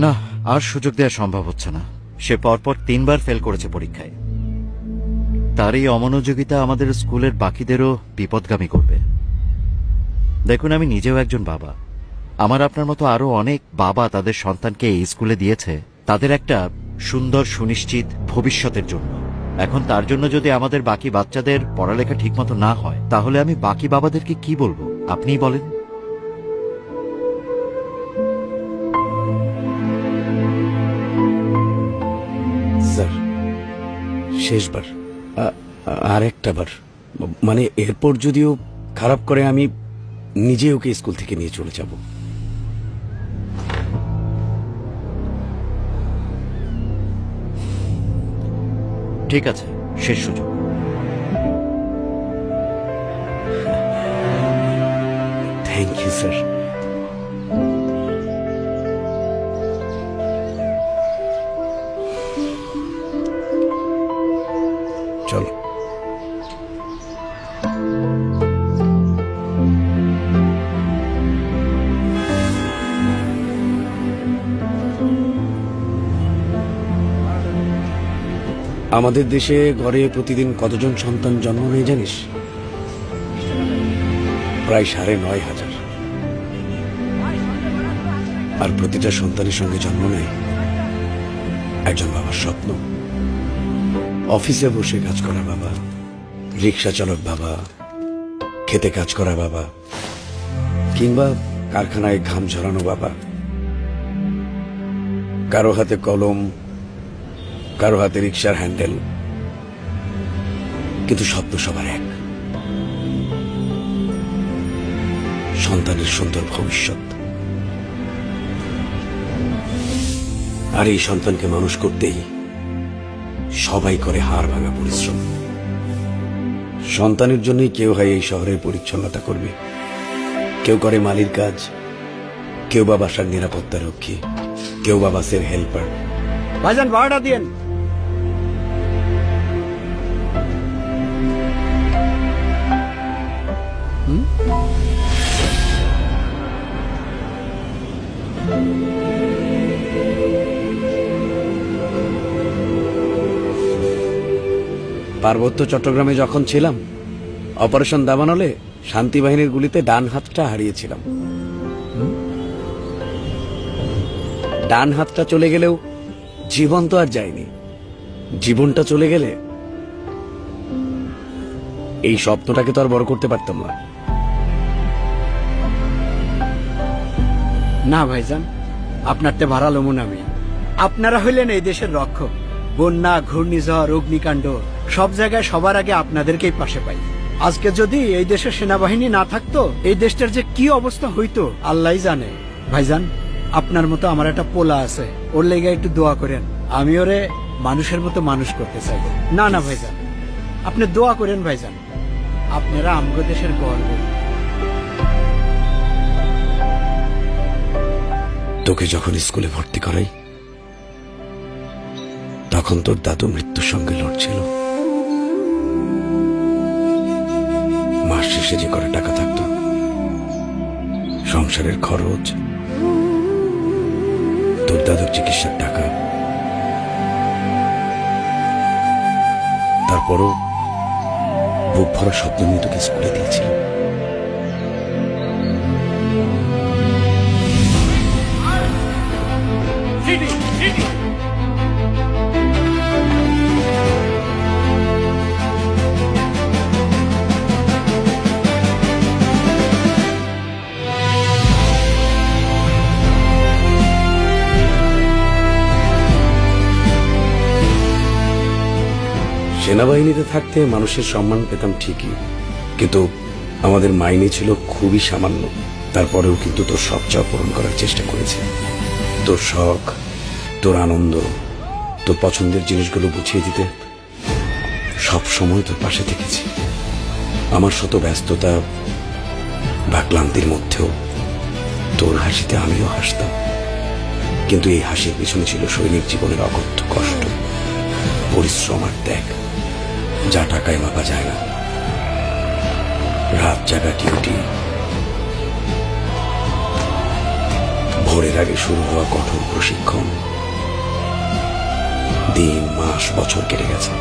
না, আর সুযোগ দেওয়া সম্ভব হচ্ছে না। সে পরপর 3বার ফেল করেছে পরীক্ষায়। তার এই অমনোযোগিতা আমাদের স্কুলের বাকিদেরও বিপদগামী করবে। দেখুন, আমি নিজেও একজন বাবা। আমার আপনার মতো আরো অনেক বাবা তাদের সন্তানকে এই স্কুলে দিয়েছে তাদের একটা সুন্দর সুনিশ্চিত ভবিষ্যতের জন্য। এখন তার জন্য যদি আমাদের বাকি বাচ্চাদের পড়ালেখা ঠিকমতো না হয়, তাহলে আমি বাকি বাবাদেরকে কি বলবো আপনিই বলেন। স্যার, শেষবার, আর একটা বার, মানে এরপর যদিও খারাপ করে আমি নিজে ওকে স্কুল থেকে নিয়ে চলে যাব। ঠিক আছে, শেষ সুযোগ। Thank you sir. চল। আমাদের দেশে গড়ে প্রতিদিন কতজন সন্তান জন্ম নেয় জানিস? প্রায় ৯,৫০০। আর প্রতিটা সন্তানের সঙ্গে জন্ম নেয় একজন বাবার স্বপ্ন। অফিসে বসে কাজ করা বাবা, রিক্সা চালক বাবা, খেতে কাজ করা বাবা, কিংবা কারখানায় ঘাম ঝরানো বাবা। কারো হাতে কলম, কারো হাতে রিক্সার হ্যান্ডেল, কিন্তু স্বপ্ন সবার এক, সন্তানের সুন্দর ভবিষ্যৎ। আর এই সন্তানকে মানুষ করতেই সবাই করে হাড় ভাঙা পরিশ্রম। সন্তানের জন্যই কেউ হয় এই শহরের পরিচ্ছন্নতা করবে, কেউ করে মালির কাজ, কেউ বা বাসার নিরাপত্তা রক্ষী, কেউ বা বাসের হেল্পার। ভাইজান ভাড়াটা দিয়েন। পার্বত্য চট্টগ্রামে যখন ছিলাম, অপারেশন দাবানলে শান্তি বাহিনীর গুলিতে ডান হাতটা হারিয়েছিলাম। ডান হাতটা চলে গেলেও জীবন তো আর যায়নি। জীবনটা চলে গেলে এই স্বপ্নটাকে তো আর বড় করতে পারতাম না। না ভাইজান, আপনারতে ভাড়া লমুন আমি। আপনারা হইলেন এই দেশের রক্ষক। বন্যা, ঘূর্ণিঝড়, অগ্নিকাণ্ড সব জায়গায় সবার আগে আপনাদেরকেই পাশে পাই। আজকে যদি এই দেশের সেনাবাহিনী না থাকতো, এই দেশটার যে কি অবস্থা হইতো আল্লাহই জানে। ভাইজান, আপনার মতো আমার একটা পোলা আছে, ওর লেগে একটু দোয়া করেন। আমি ওরে মানুষের মতো মানুষ করতে চাই। না না ভাইজান, আপনি দোয়া করেন ভাইজান। আপনারা আমগো দেশের গর্ব। তোকে যখন স্কুলে ভর্তি করাই, তখন তোর দাদু মৃত্যুর সঙ্গে লড়ছিল। মাস শেষে যে করে টাকা থাকতো, সংসারের খরচ, তোর দাদুর চিকিৎসার টাকা, তারপরও বুক ভরা স্বপ্ন নিয়ে তোকে স্কুলে দিয়েছিল। সেনাবাহিনীতে থাকতে মানুষের সম্মান পেতাম ঠিকই, কিন্তু আমাদের মাইনে ছিল খুবই সামান্য। তারপরেও কিন্তু তোর সব চাওয়া পূরণ করার চেষ্টা করেছি। তোর শখ, তোর আনন্দ, তোর পছন্দের জিনিসগুলো বুঝিয়ে দিতে সব সময় তোর পাশে থেকেছি। আমার শত ব্যস্ততা বা ক্লান্তির মধ্যেও তোর হাসিতে আমিও হাসতাম। কিন্তু এই হাসির পিছনে ছিল সৈনিক জীবনের অকথ্য কষ্ট, পরিশ্রম আর ত্যাগ, যা টাকায় মাপা যায় না। রাত জাগা ডিউটি, ভোরের আগে শুরু হওয়া কঠোর প্রশিক্ষণ, দিন মাস বছর কেটে গেছে,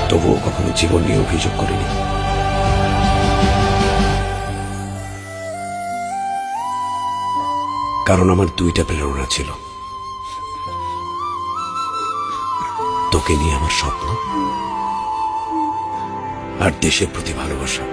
তবুও কখনো জীবন নিয়ে অভিযোগ করিনি। কারণ আমার দুইটা প্রেরণা ছিল, তোকে নিয়ে আমার স্বপ্ন আর দেশের প্রতি ভালোবাসা।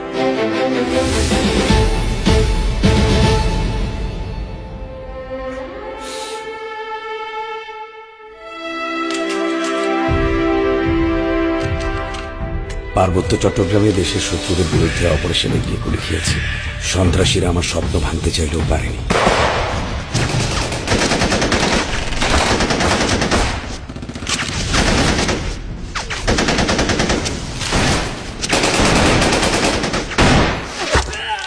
পার্বত্য চট্টগ্রামে দেশের শত্রুদের বিরুদ্ধে অপারেশনে গিয়ে গুলি খেয়েছি। সন্ত্রাসীরা আমার স্বপ্ন ভাঙতে চাইলেও পারেনি।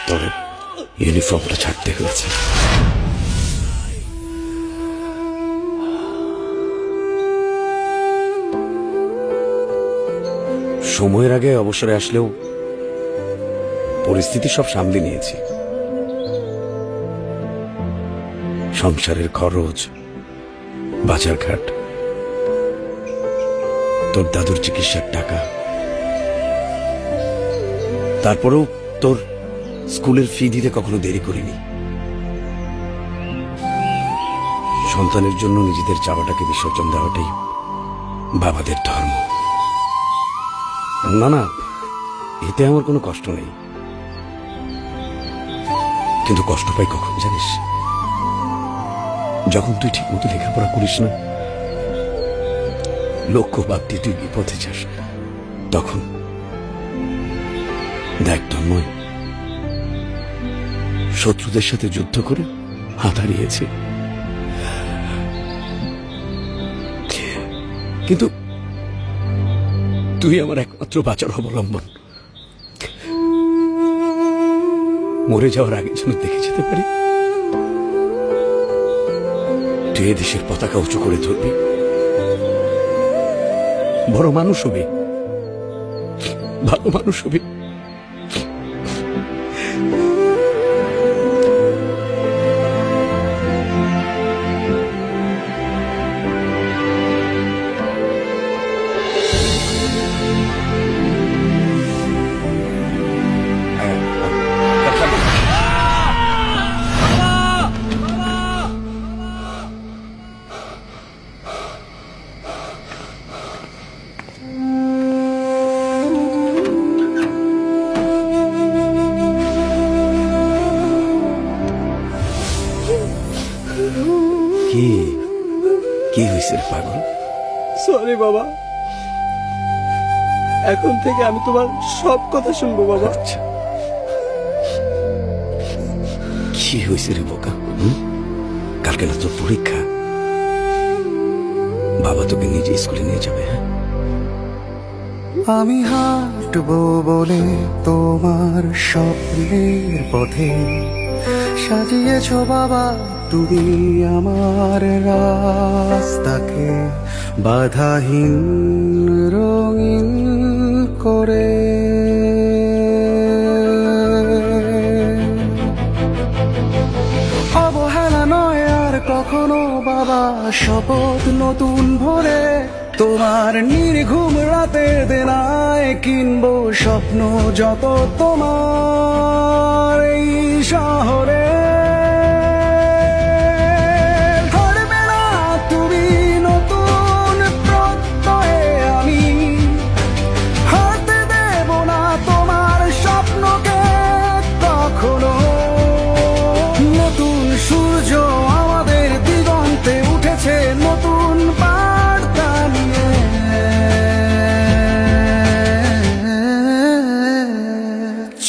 তবে ইউনিফর্মটা ছাড়তে হয়েছে। সময়ের আগে অবসরে আসলেও পরিস্থিতি সব সামলে নিয়েছি। সংসারের খরচ, বাজারঘাট, তোর দাদুর চিকিৎসার টাকা, তারপরেও তোর স্কুলের ফি দিতে কখনো দেরি করিনি। সন্তানের জন্য নিজেদের চাওয়াটাকে বিসর্জন দেওয়াটাই বাবাদের ধর্ম। না না, এতে আমার কোনো কষ্ট নেই, কিন্তু কষ্ট পাই কখন জানিস? যখন তুই ঠিক মতো লেখাপড়া করিস না, লক্ষ্য বাদ দিয়ে তুই বিপথে যাস, তখন দেখ তন্ময়, শত্রুদের সাথে যুদ্ধ করে হাত হারিয়েছে, কিন্তু তুই আমার একমাত্র বাঁচার অবলম্বন। মরে যাওয়ার আগে যেন দেখে যেতে পারি তুই এ দেশের পতাকা উঁচু করে ধরবি, বড় মানুষ হবি, ভালো মানুষ হবি। কি কি হয়েছে রে পাগল? সরি বাবা, এখন থেকে আমি তোমার সব কথা শুনবো বাবা। আচ্ছা, কি হয়েছে রে বোকা? কালকে না তোর পরীক্ষা, বাবা তোকে নিজে স্কুলে নিয়ে যাবে। হ্যাঁ, আমি হাঁটবো বলে তোমার স্বপ্নের পথে সাজিয়েছ বাবা তুমি আমার রাস্তাকে বাধাহীন রঙিন করে। অবহেলা নয় আর কখনো বাবা, শপথ নতুন ভরে তোমার নির্ঘুম রাতের দেনায় কিনবো স্বপ্ন যত তোমার এই শহরে। হারবে না তুমি নতুন প্রত্যয়ে, আমি হারতে দেব না তোমার স্বপ্নকে কখনো। নতুন সূর্য আমাদের দিগন্তে উঠেছে, নতুন বার্তা নিয়ে।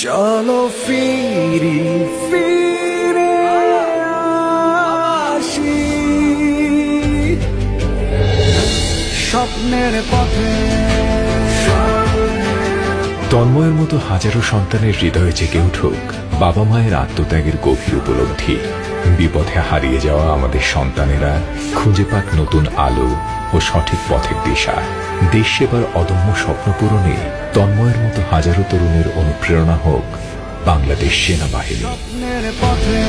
চলো ফিরি ফিরে আসি স্বপ্নের পথে। তন্ময়ের মতো হাজারো সন্তানের হৃদয়ে জেগে উঠুক বাবা মায়ের আত্মত্যাগের গভীর উপলব্ধি। বিপথে হারিয়ে যাওয়া আমাদের সন্তানেরা খুঁজে পাক নতুন আলো ও সঠিক পথের দিশা। দেশ সেবার অদম্য স্বপ্ন পূরণে তন্ময়ের মতো হাজারো তরুণের অনুপ্রেরণা হোক বাংলাদেশ সেনাবাহিনী। স্বপ্নের পথে